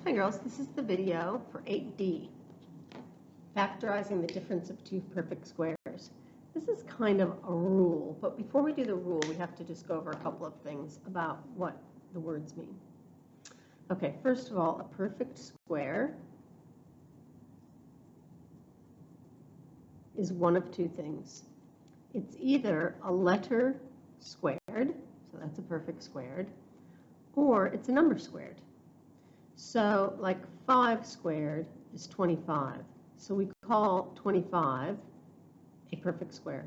Hi girls, this is the video for 8D, factorizing the difference of two perfect squares. This is kind of a rule, but before we do the rule, we have to just go over a couple of things about what the words mean. Okay, first of all, a perfect square is one of two things. It's either a letter squared, so that's a perfect squared, or it's a number squared. So like 5 squared is 25. So we call 25 a perfect square.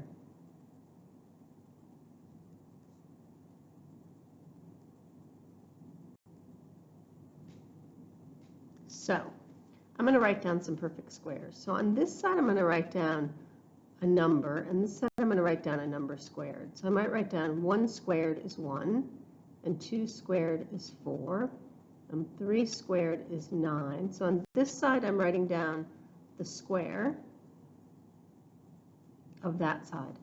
So I'm going to write down some perfect squares. So on this side I'm going to write down a number, and this side I'm going to write down a number squared. So I might write down 1 squared is 1, and 2 squared is 4. 3 squared is 9. So on this side, I'm writing down the square of that side.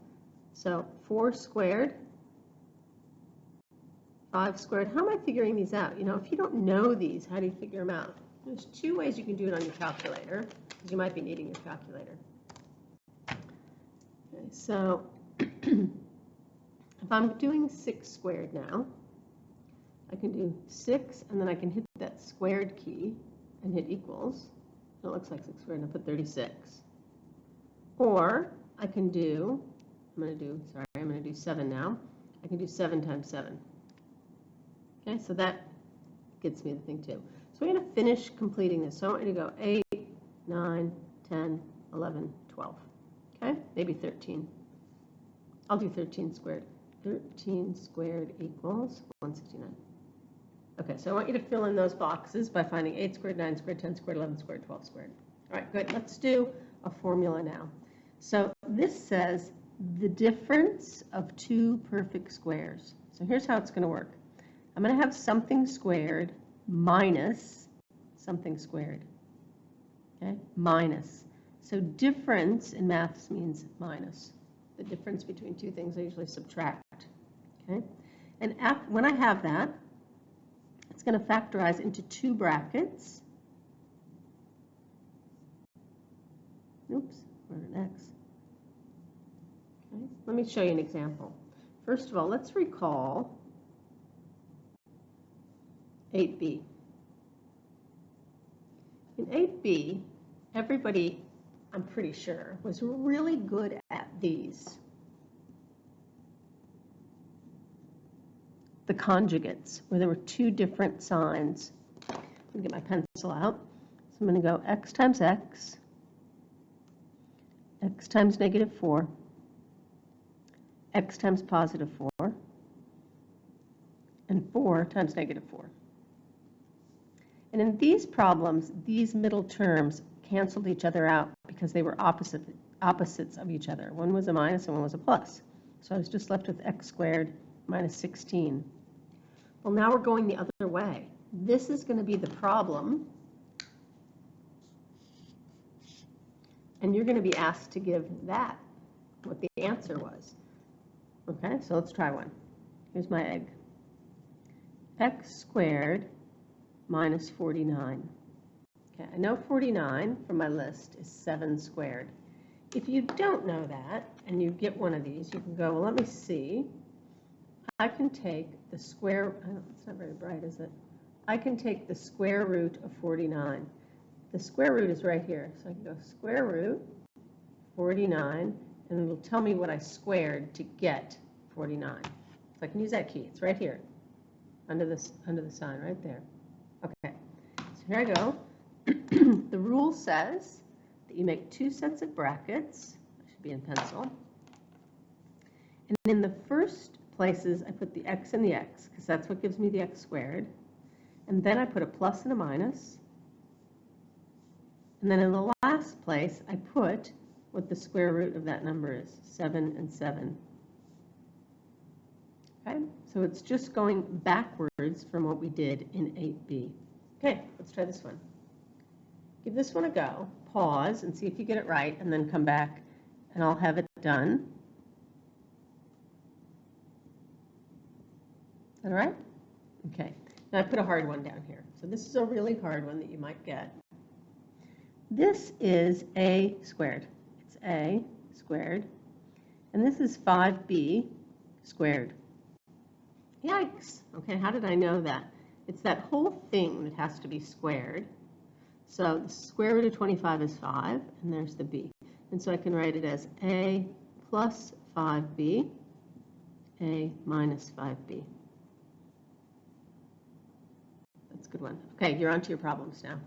So 4 squared, 5 squared. How am I figuring these out? You know, if you don't know these, how do you figure them out? There's 2 ways you can do it on your calculator, because you might be needing your calculator. Okay, so if I'm doing 6 squared now, I can do 6, and then I can hit that squared key and hit equals. So it looks like 6 squared, and I put 36. Or I can do, I'm going to do 7 now. I can do 7 times 7. Okay, so that gets me the thing too. So I'm going to finish completing this. So I want you to go 8, 9, 10, 11, 12. Okay, maybe 13. I'll do 13 squared. 13 squared equals 169. Okay, so I want you to fill in those boxes by finding 8 squared, 9 squared, 10 squared, 11 squared, 12 squared. All right, good. Let's do a formula now. So this says the difference of two perfect squares. So here's how it's going to work. I'm going to have something squared minus something squared. Okay, minus. So difference in maths means minus. The difference between two things I usually subtract. Okay, and when I have that, it's going to factorize into 2 brackets. Oops, wrote an X. Okay, let me show you an example. First of all, let's recall 8B. In 8B, everybody, I'm pretty sure, was really good at these. The conjugates, where there were 2 different signs. Let me get my pencil out. So I'm going to go x times x, x times negative 4, x times positive 4, and 4 times negative 4. And in these problems, these middle terms canceled each other out because they were opposites of each other. One was a minus and one was a plus. So I was just left with x squared minus 16. Well, now we're going the other way. This is going to be the problem, and you're going to be asked to give that, what the answer was. Okay, so let's try one. Here's my egg. X squared minus 49. Okay, I know 49 from my list is 7 squared. If you don't know that, and you get one of these, you can go, well, let me see. I can take the square, it's not very bright, is it? I can take the square root of 49. The square root is right here. So I can go square root 49, and it'll tell me what I squared to get 49. So I can use that key. It's right here, under the sign, right there. Okay, so here I go. The rule says that you make 2 sets of brackets. I should be in pencil. And in the first places, I put the x and the x, because that's what gives me the x squared. And then I put a plus and a minus. And then in the last place, I put what the square root of that number is, 7 and 7. Okay, so it's just going backwards from what we did in 8B. Okay, let's try this one. Give this one a go, pause, and see if you get it right, and then come back, and I'll have it done. Is that all right? Okay. Now I put a hard one down here. So this is a really hard one that you might get. This is a squared. It's a squared. And this is 5b squared. Yikes. Okay, how did I know that? It's that whole thing that has to be squared. So the square root of 25 is 5, and there's the b. And so I can write it as a plus 5b, a minus 5b. That's a good one. Okay, you're on to your problems now.